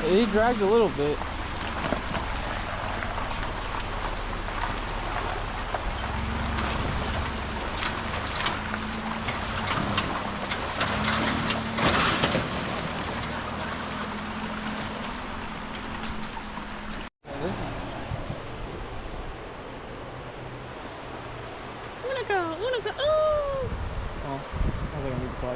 He dragged a little bit. Wanna go, ooh! Oh, I think I need to fly.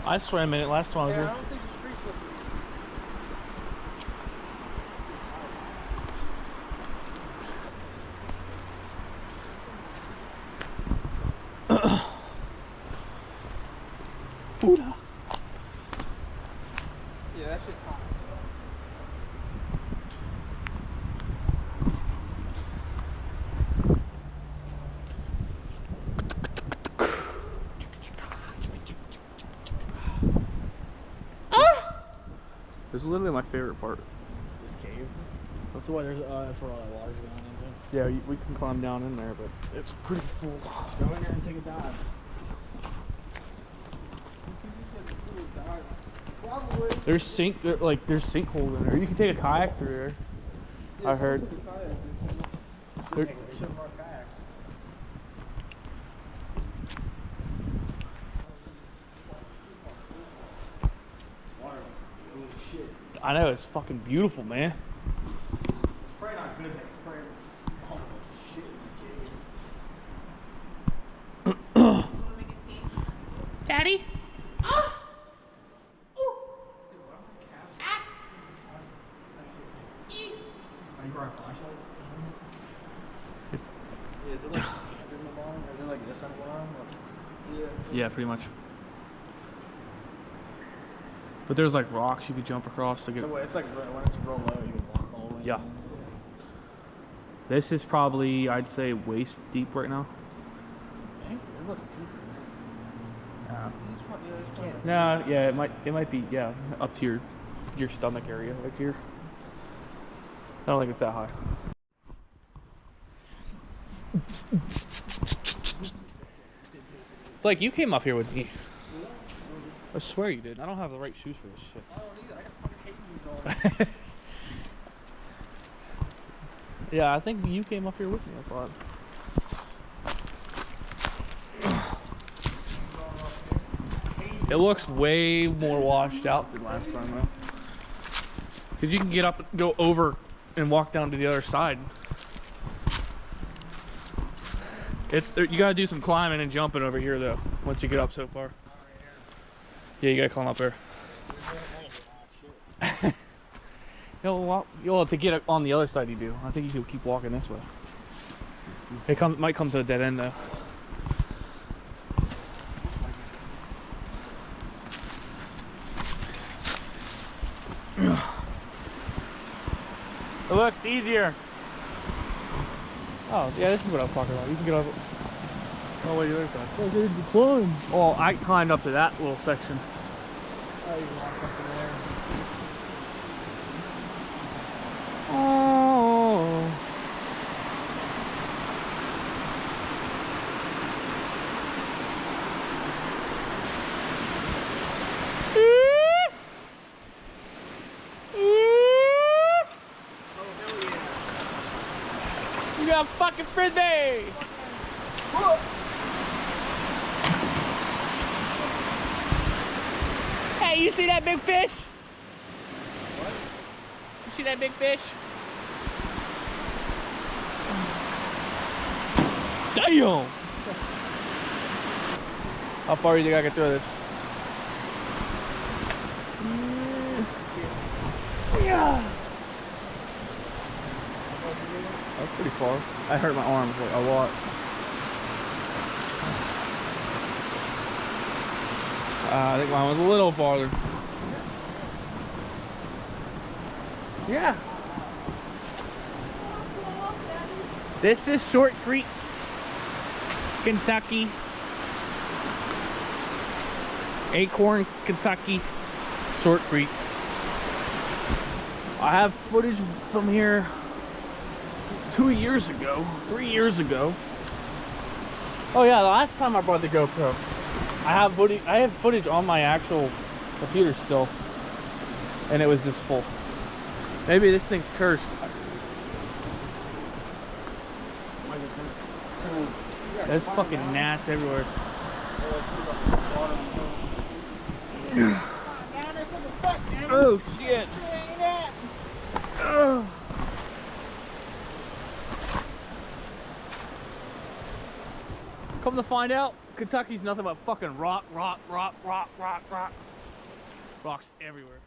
I swam in it last time I was here. Ooh-la. Yeah, that shit's hot. This is literally my favorite part. This cave? That's why there's that's where all that water's going into. Yeah, we can climb down in there, but it's pretty full. Let's go in there and take a dive. Probably. There's sinkholes in there. You can take a kayak through there. Yeah, I heard. There- I know, it's fucking beautiful, man. Probably not good. Probably. Oh shit, Daddy? Are you brought a flashlight? Is it like sand in the bottom? Is it like this on the bottom? Yeah, pretty much. But there's like rocks you could jump across to get. So it's like when it's real low, you can walk all the way. Yeah. This is probably, I'd say, waist deep right now. I think it looks deeper than Yeah. that. No, yeah, it might be, yeah, up to your stomach area, like here. I don't think it's that high. Blake, you came up here with me. I swear you did. I don't have the right shoes for this shit. I don't either. I got fucking hate shoes on. Yeah, I think you came up here with me, I thought. It looks way more washed out than last time, though. Because you can get up, go over, and walk down to the other side. You gotta do some climbing and jumping over here, though, once you get up so far. Yeah, you gotta climb up there. You'll have to get on the other side. You do. I think you can keep walking this way. It might come to a dead end though. It looks easier. Oh, yeah, this is what I'm talking about. You can get over. Oh, wait, the other side. Oh, there's the climb. Well, I climbed up to that little section. Oh, you walked up in there. Oh. You got a fucking frisbee! Hey, you see that big fish? What? You see that big fish? Damn! How far do you think I can throw this? Yeah. That's pretty far. I hurt my arms like a lot. I think mine was a little farther. Yeah. This is Short Creek, Kentucky. Acorn, Kentucky, Short Creek. I have footage from here 2 years ago, 3 years ago. Oh yeah, the last time I brought the GoPro, I have footage on my actual computer still, and it was this full. Maybe this thing's cursed. There's fucking gnats everywhere. Oh shit! Come to find out, Kentucky's nothing but fucking rock. Rocks everywhere.